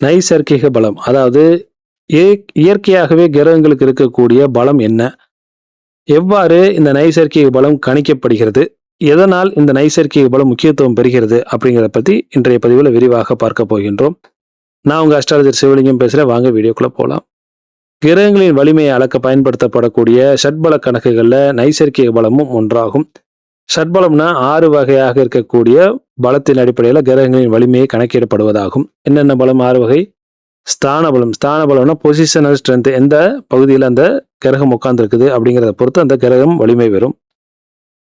நைசர்கிக பலம், அதாவது இயற்கையாகவே கிரகங்களுக்கு இருக்கக்கூடிய பலம் என்ன? எவ்வாறு இந்த நைசர்கிக பலம் கணிக்கப்படுகிறது? எதனால் இந்த நைசர்கிக பலம் முக்கியத்துவம் பெறுகிறது? அப்படிங்கிறத பத்தி இன்றைய பதிவில் விரிவாக பார்க்க போகின்றோம். நான் உங்க அஸ்ட்ராலஜர் சிவலிங்கம் பேசுறேன். வாங்க வீடியோக்குள்ள போலாம். கிரகங்களின் வலிமையை அளக்க பயன்படுத்தப்படக்கூடிய ஷட்பல கணக்குகள்ல நைசர்கிக பலமும் ஒன்றாகும். ஷட்பலம்னா 6 வகையாக இருக்கக்கூடிய பலத்தின் அடிப்படையில் கிரகங்களின் வலிமையை கணக்கிடப்படுவதாகும். என்னென்ன பலம் 6 வகை? ஸ்தான பலம். ஸ்தான பலம்னா பொசிஷனல் ஸ்ட்ரென்த், எந்த பகுதியில் அந்த கிரகம் உட்கார்ந்து இருக்குது அப்படிங்கிறத பொறுத்து அந்த கிரகம் வலிமை பெறும்.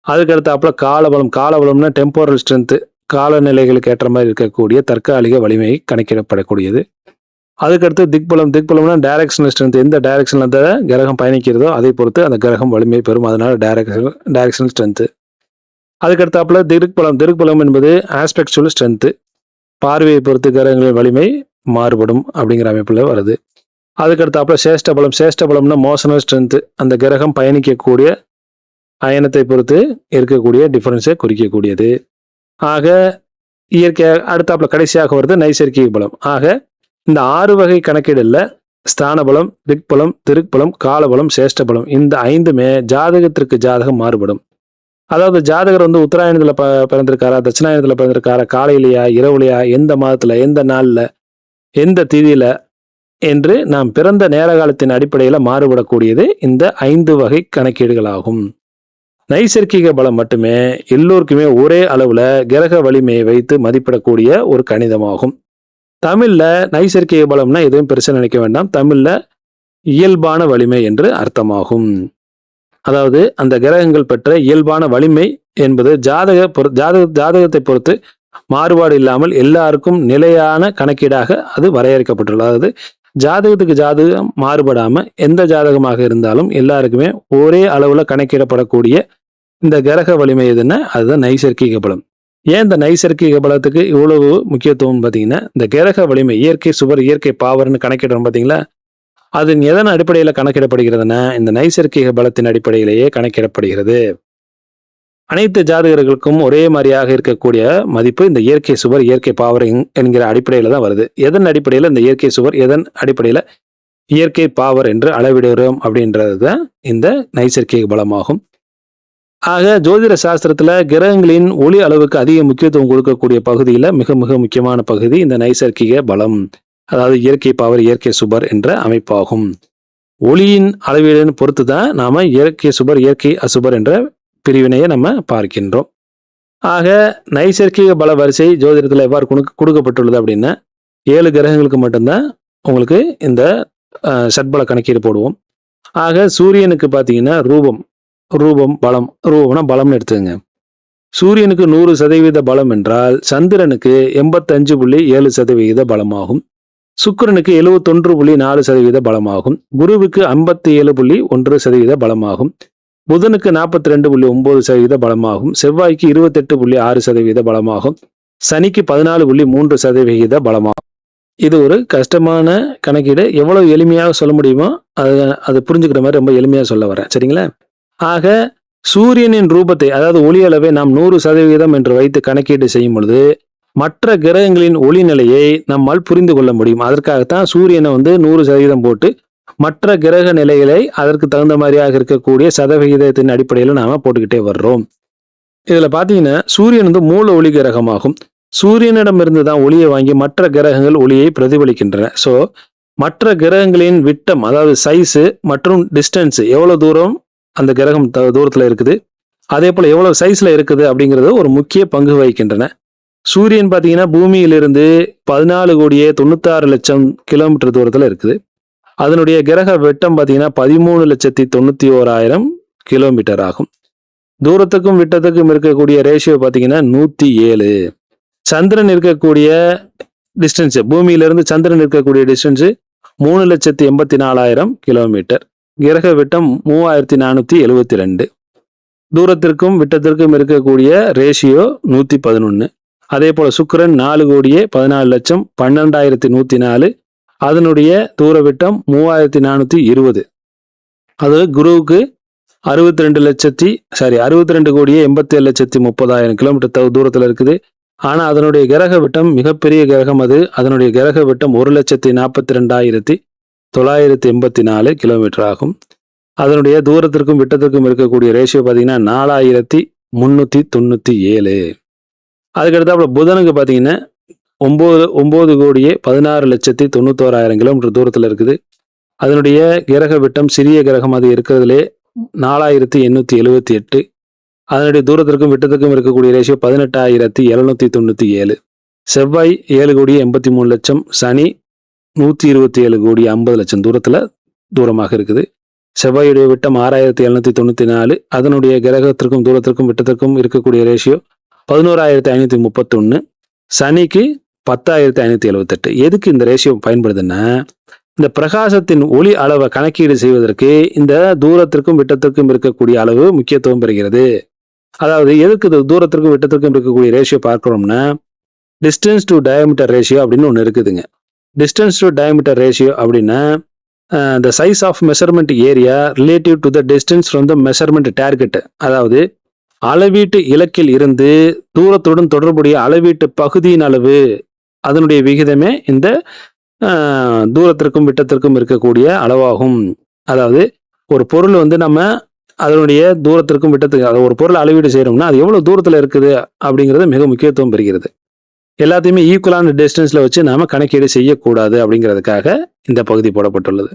அதுக்கடுத்தாப்புல காலபலம். காலபலம்னா டெம்போரல் ஸ்ட்ரென்த், காலநிலைகளுக்கு ஏற்ற மாதிரி இருக்கக்கூடிய தற்காலிக வலிமையை கணக்கிடப்படக்கூடியது. அதுக்கடுத்து திக்பலம். திக்பலம்னா டைரக்ஷனல் ஸ்ட்ரென்த், எந்த டைரக்ஷன்ல அந்த கிரகம் பயணிக்கிறதோ அதை பொறுத்து அந்த கிரகம் வலிமை பெறும், அதனால டைரக்ஷனல் ஸ்ட்ரென்த். அதுக்கடுத்தாப்புல திக்பலம். திக்பலம் என்பது ஆஸ்பெக்சுவல் ஸ்ட்ரென்த், பார்வையை பொறுத்து கிரகங்களின் வலிமை மாறுபடும் அப்படிங்கிற அமைப்புல வருது. அதுக்கடுத்தாப்புல சேஷ்டபலம். சேஷ்டபலம்னா மோஷனல் ஸ்ட்ரென்த், அந்த கிரகம் பயணிக்கக்கூடிய அயனத்தை பொறுத்து இருக்கக்கூடிய டிஃபரன்ஸை குறிக்கக்கூடியது. ஆக இயற்கையாக அடுத்தாப்புல கடைசியாக வருது நைசர்கிக பலம். ஆக இந்த 6 வகை கணக்கீடுல ஸ்தான பலம், திக்பலம், திருக்பலம், காலபலம், சேஷ்டபலம் இந்த 5மே ஜாதகத்திற்கு ஜாதகம் மாறுபடும். அதாவது ஜாதகர் உத்தராயணத்துல பிறந்திருக்காரா, தட்சிணாயணத்துல பிறந்திருக்காரா, காலையிலையா, இரவுலையா, எந்த மாதத்துல, எந்த நாள்ல, எந்த திதியில என்று நாம் பிறந்த நேர காலத்தின் அடிப்படையில மாறுபடக்கூடியது இந்த 5 வகை கணக்கீடுகளாகும். நைசர்கிக பலம் மட்டுமே எல்லோருக்குமே ஒரே அளவுல கிரக வலிமையை வைத்து மதிப்பிடக்கூடிய ஒரு கணிதமாகும். தமிழ்ல நைசர்கிக பலம்னா எதுவும் பெருசா நினைக்க வேண்டாம். தமிழ்ல இயல்பான வலிமை என்று அர்த்தமாகும். அதாவது அந்த கிரகங்கள் பெற்ற இயல்பான வலிமை என்பது ஜாதகத்தை பொறுத்து மாறுபாடு இல்லாமல் எல்லாருக்கும் நிலையான கணக்கீடாக அது வரையறுக்கப்பட்டுள்ளது. அதாவது ஜாதகத்துக்கு ஜாதகம் மாறுபடாம எந்த ஜாதகமாக இருந்தாலும் எல்லாருக்குமே ஒரே அளவுல கணக்கிடப்படக்கூடிய இந்த கிரக வலிமை எதுன்னா அதுதான் நைசர்கிக பலம். ஏன் இந்த நைசர்கிக பலத்துக்கு இவ்வளவு முக்கியத்துவம் பார்த்தீங்கன்னா, இந்த கிரக வலிமை இயற்கை சுவர், இயற்கை பாவர்னு கணக்கிடுறோம் பார்த்தீங்களா, அது எதன் அடிப்படையில் கணக்கிடப்படுகிறதுனா இந்த நைசர்கிக பலத்தின் அடிப்படையிலேயே கணக்கிடப்படுகிறது. அனைத்து ஜாதகர்களுக்கும் ஒரே மாதிரியாக இருக்கக்கூடிய மதிப்பு இந்த இயற்கை சுவர், இயற்கை பாவர் என்கிற அடிப்படையில தான் வருது. எதன் அடிப்படையில் இந்த இயற்கை சுவர், எதன் அடிப்படையில் இயற்கை பாவர் என்று அளவிடுகிறோம் அப்படின்றது தான் இந்த நைசர்கிக பலமாகும். ஆக ஜோதிட சாஸ்திரத்துல கிரகங்களின் ஒளி அளவுக்கு அதிக முக்கியத்துவம் கொடுக்கக்கூடிய பகுதியில மிக மிக முக்கியமான பகுதி இந்த நைசர்கிக பலம், அதாவது இயற்கை பாவர், இயற்கை சுபர் என்ற அமைப்பாகும். ஒளியின் அளவீடுன்னு பொறுத்து தான் நாம இயற்கை சுபர், இயற்கை அசுபர் என்ற பிரிவினையை நம்ம பார்க்கின்றோம். ஆக நைசர்கிக பல வரிசை ஜோதிடத்தில் எவ்வாறு கொடுக்கப்பட்டுள்ளது அப்படின்னா 7 கிரகங்களுக்கு மட்டும்தான் உங்களுக்கு இந்த ஷட்பல கணக்கீடு போடுவோம். ஆக சூரியனுக்கு பார்த்தீங்கன்னா ரூபம் பலம். ரூபம்னா பலம்னு எடுத்துங்க. சூரியனுக்கு 100% பலம் என்றால் சந்திரனுக்கு 85.7% பலமாகும். சுக்கிரனுக்கு 71.4% பலமாகும். குருவுக்கு 57.1% பலமாகும். புதனுக்கு 42.9% பலமாகும். செவ்வாய்க்கு 28.6% பலமாகும். சனிக்கு 14.3% பலமாகும். இது ஒரு கஷ்டமான கணக்கீடு. எவ்வளவு எளிமையாக சொல்ல முடியுமோ அது புரிஞ்சுக்கிற மாதிரி ரொம்ப எளிமையாக சொல்ல வரேன், சரிங்களா? ஆக சூரியனின் ரூபத்தை, அதாவது ஒளி அளவை நாம் 100% என்று வைத்து கணக்கீடு செய்யும் பொழுது மற்ற கிரகங்களின் ஒளி நிலையை நம்மால் புரிந்து கொள்ள முடியும். அதற்காகத்தான் சூரியனை 100% போட்டு மற்ற கிரக நிலைகளை அதற்கு தகுந்த மாதிரியாக இருக்கக்கூடிய சதவிகிதத்தின் அடிப்படையில் நாம போட்டுக்கிட்டே வர்றோம். இதுல பாத்தீங்கன்னா சூரியன் மூல ஒளி கிரகமாகும். சூரியனிடமிருந்து தான் ஒளியை வாங்கி மற்ற கிரகங்கள் ஒளியை பிரதிபலிக்கின்றன. ஸோ மற்ற கிரகங்களின் விட்டம், அதாவது சைஸு மற்றும் டிஸ்டன்ஸ், எவ்வளவு தூரம் அந்த கிரகம் தூரத்துல இருக்குது, அதே போல எவ்வளவு சைஸ்ல இருக்குது அப்படிங்கிறது ஒரு முக்கிய பங்கு வகிக்கின்றன. சூரியன் பார்த்தீங்கன்னா பூமியிலிருந்து 14,96,00,000 கிலோமீட்டர் தூரத்துல இருக்குது. அதனுடைய கிரக விட்டம் பார்த்தீங்கன்னா 13,91,000 கிலோமீட்டர் ஆகும். தூரத்துக்கும் விட்டத்துக்கும் இருக்கக்கூடிய ரேஷியோ பார்த்தீங்கன்னா 107. சந்திரன் இருக்கக்கூடிய டிஸ்டன்ஸ், பூமியிலிருந்து சந்திரன் இருக்கக்கூடிய டிஸ்டன்ஸ் 3,84,000 கிலோமீட்டர். கிரக விட்டம் 3,472. தூரத்திற்கும் விட்டத்திற்கும் இருக்கக்கூடிய ரேஷியோ 111. அதே போல சுக்கிரன் 4,14,00,000 12,104. அதனுடைய தூர விட்டம் 3,420. அது குருவுக்கு 62,87,30,000 கிலோமீட்டர் தூரத்தில் இருக்குது. ஆனால் அதனுடைய கிரக விட்டம் மிகப்பெரிய கிரகம் அது. அதனுடைய கிரக விட்டம் 1,42,984 கிலோமீட்டர் ஆகும். அதனுடைய தூரத்திற்கும் விட்டத்திற்கும் இருக்கக்கூடிய ரேஷியோ பார்த்தீங்கன்னா 4,397. அதுக்கடுத்தாப்புல புதனுக்கு பார்த்தீங்கன்னா 9,16,91,000 கிலோமீட்டர் தூரத்தில் இருக்குது. அதனுடைய கிரக விட்டம் சிறிய கிரகம் அது இருக்கிறதுலே 4,878. அதனுடைய தூரத்திற்கும் விட்டத்திற்கும் இருக்கக்கூடிய ரேஷியோ 18,797. செவ்வாய் 7,83,00,000. சனி 127,50,00,000 தூரமாக இருக்குது. செவ்வாயுடைய விட்டம் 6,794. அதனுடைய கிரகத்திற்கும் தூரத்திற்கும் விட்டத்திற்கும் இருக்கக்கூடிய ரேஷியோ 11,531. சனிக்கு 10,578. எதுக்கு இந்த ரேஷியோ பயன்படுதுன்னா, இந்த பிரகாசத்தின் ஒளி அளவை கணக்கீடு செய்வதற்கு இந்த தூரத்திற்கும் விட்டத்திற்கும் இருக்கக்கூடிய அளவு முக்கியத்துவம் பெறுகிறது. அதாவது எதுக்கு இந்த தூரத்திற்கும் விட்டத்திற்கும் இருக்கக்கூடிய ரேஷியோ பார்க்கிறோம்னா, டிஸ்டன்ஸ் டு டயாமீட்டர் ரேஷியோ அப்படின்னு ஒன்று இருக்குதுங்க. டிஸ்டன்ஸ் டு டயாமீட்டர் ரேஷியோ அப்படின்னா the size of measurement area relative to the distance from the measurement target. அதாவது அளவீட்டு இலக்கில் இருந்து தூரத்துடன் தொடர்புடைய அளவீட்டு பகுதியின் அளவு, அதனுடைய விகிதமே இந்த தூரத்திற்கும் விட்டத்திற்கும் இருக்கக்கூடிய அளவாகும். அதாவது ஒரு பொருள் நம்ம அதனுடைய தூரத்திற்கும் விட்டத்துக்கு ஒரு பொருள் அளவீடு செய்யறோம்னா அது எவ்வளவு தூரத்துல இருக்குது அப்படிங்கிறது மிக முக்கியத்துவம் பெறுகிறது. எல்லாத்தையுமே ஈக்குவலான டிஸ்டன்ஸ்ல வச்சு நாம கணக்கீடு செய்யக்கூடாது அப்படிங்கிறதுக்காக இந்த பகுதி போடப்பட்டுள்ளது.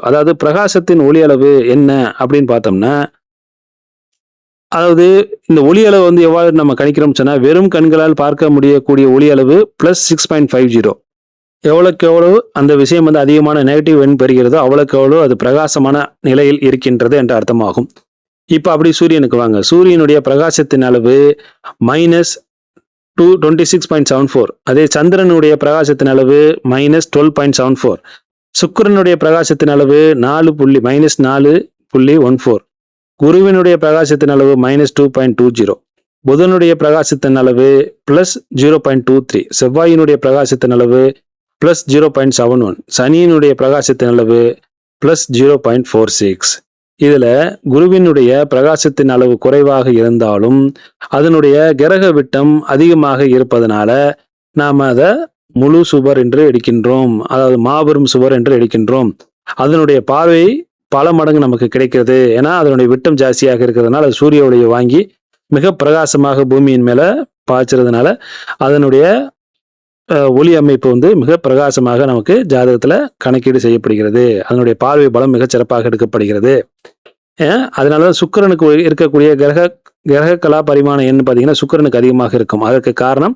அதாவது பிரகாசத்தின் ஒளி அளவு என்ன அப்படின்னு பார்த்தோம்னா, அதாவது இந்த ஒளி அளவு எவ்வாறு நம்ம கணிக்கிறோம் சொன்னா, வெறும் கண்களால் பார்க்க முடியக்கூடிய ஒளி அளவு +6.50. எவ்வளவுக்கு எவ்வளவு அந்த விஷயம் அதிகமான நெகட்டிவ் எண் பெறுகிறதோ அவ்வளவுக்கு எவ்வளவு அது பிரகாசமான நிலையில் இருக்கின்றது என்ற அர்த்தமாகும். இப்ப அப்படி சூரியனுக்கு வாங்க. சூரியனுடைய பிரகாசத்தின் அளவு -26.74. அதே சந்திரனுடைய பிரகாசத்தின் அளவு -12.74. சுக்கிரனுடைய பிரகாசத்தின் அளவு -4.14. குருவினுடைய பிரகாசத்தின் அளவு -2.20. புதனுடைய பிரகாசத்தின் அளவு +0.23. செவ்வாயினுடைய பிரகாசத்தின் அளவு +0.71. சனியினுடைய பிரகாசத்தின் அளவு +0.46. இதுல குருவினுடைய பிரகாசத்தின் அளவு குறைவாக இருந்தாலும் அதனுடைய கிரக விட்டம் அதிகமாக இருப்பதனால நாம அதை முழு சுவர் என்று எடுக்கின்றோம். அதாவது மாபெரும் சுவர் என்று எடுக்கின்றோம். அதனுடைய பார்வை பல மடங்கு நமக்கு கிடைக்கிறது. ஏன்னா அதனுடைய விட்டம் ஜாஸ்தியாக இருக்கிறதுனால சூரிய ஒளியை வாங்கி மிக பிரகாசமாக பூமியின் மேல பாய்ச்சறதுனால அதனுடைய ஒளி அமைப்பு மிக பிரகாசமாக நமக்கு ஜாதகத்துல கணக்கீடு செய்யப்படுகிறது. அதனுடைய பார்வை பலம் மிகச் சிறப்பாக எடுக்கப்படுகிறது. அதனாலதான் சுக்கிரனுக்கு இருக்கக்கூடிய கிரக கலா பரிமாண எண் பார்த்தீங்கன்னா சுக்கிரனுக்கு அதிகமாக இருக்கும். அதற்கு காரணம்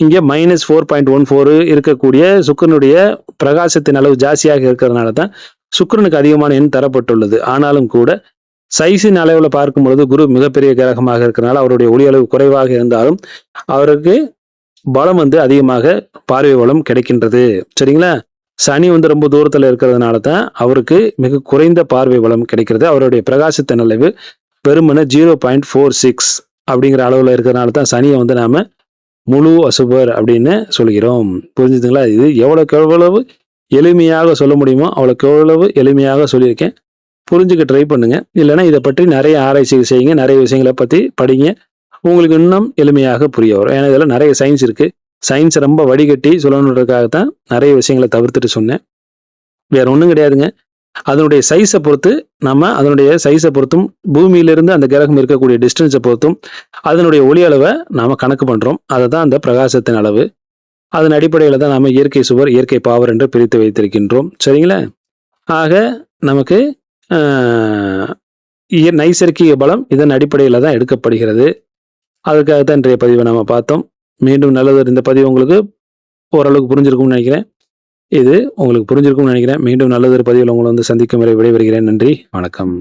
இங்கே -4.14 இருக்கக்கூடிய சுக்கிரனுடைய பிரகாசத்தின் அளவு ஜாஸ்தியாக இருக்கிறதுனால தான் சுக்கிரனுக்கு அதிகமான எண் தரப்பட்டுள்ளது. ஆனாலும் கூட சைஸின் அளவுல பார்க்கும் பொழுது குரு மிகப்பெரிய கிரகமாக இருக்கிறதுனால அவருடைய ஒளி அளவு குறைவாக இருந்தாலும் அவருக்கு பலம் அதிகமாக பார்வை பலம் கிடைக்கின்றது. சரிங்களா? சனி ரொம்ப தூரத்துல இருக்கிறதுனால தான் அவருக்கு மிக குறைந்த பார்வை பலம் கிடைக்கிறது. அவருடைய பிரகாசத்தின் அளவு வெறுமனே 0.46 அப்படிங்கிற அளவுல இருக்கிறதுனால தான் சனியை நாம முழு அசுபர் அப்படின்னு சொல்கிறோம். புரிஞ்சுதுங்களா? இது எவ்வளவுக்கு எவ்வளவு எளிமையாக சொல்ல முடியுமோ அவ்வளவுக்கு எவ்வளவு எளிமையாக சொல்லியிருக்கேன். புரிஞ்சுக்க ட்ரை பண்ணுங்க. இல்லைன்னா இதை பற்றி நிறைய ஆராய்ச்சி செய்யுங்க, நிறைய விஷயங்களை பத்தி படிங்க. உங்களுக்கு இன்னும் எளிமையாக புரிய வரும். ஏன்னா இதெல்லாம் நிறைய சயின்ஸ் இருக்கு. சயின்ஸ் ரொம்ப வடிகட்டி சொல்லணுன்றதுக்காகத்தான் நிறைய விஷயங்களை தவிர்த்துட்டு சொன்னேன். வேற ஒன்றும் கிடையாதுங்க. அதனுடைய சைஸை பொறுத்து அதனுடைய சைஸை பொறுத்தும் பூமியிலிருந்து அந்த கிரகம் இருக்கக்கூடிய டிஸ்டன்ஸை பொறுத்தும் அதனுடைய ஒளி அளவை நாம கணக்கு பண்றோம். அதை தான் அந்த பிரகாசத்தின் அளவு. அதன் அடிப்படையில் தான் நாம இயற்கை சுவர், இயற்கை பாவர் என்று பிரித்து வைத்திருக்கின்றோம். சரிங்களா? ஆக நமக்கு நைசர்கிக பலம் இதன் அடிப்படையில் தான் எடுக்கப்படுகிறது. அதுக்காகத்தான் இன்றைய பதிவை நம்ம பார்த்தோம். மீண்டும் நல்லது. இந்த பதிவு உங்களுக்கு ஓரளவுக்கு புரிஞ்சிருக்கும்னு நினைக்கிறேன். இது உங்களுக்கு புரிஞ்சிருக்கும்னு நினைக்கிறேன். மீண்டும் நல்லதொரு பதிவில் உங்களை சந்திக்கும் வரை விடைபெறுகிறேன். நன்றி, வணக்கம்.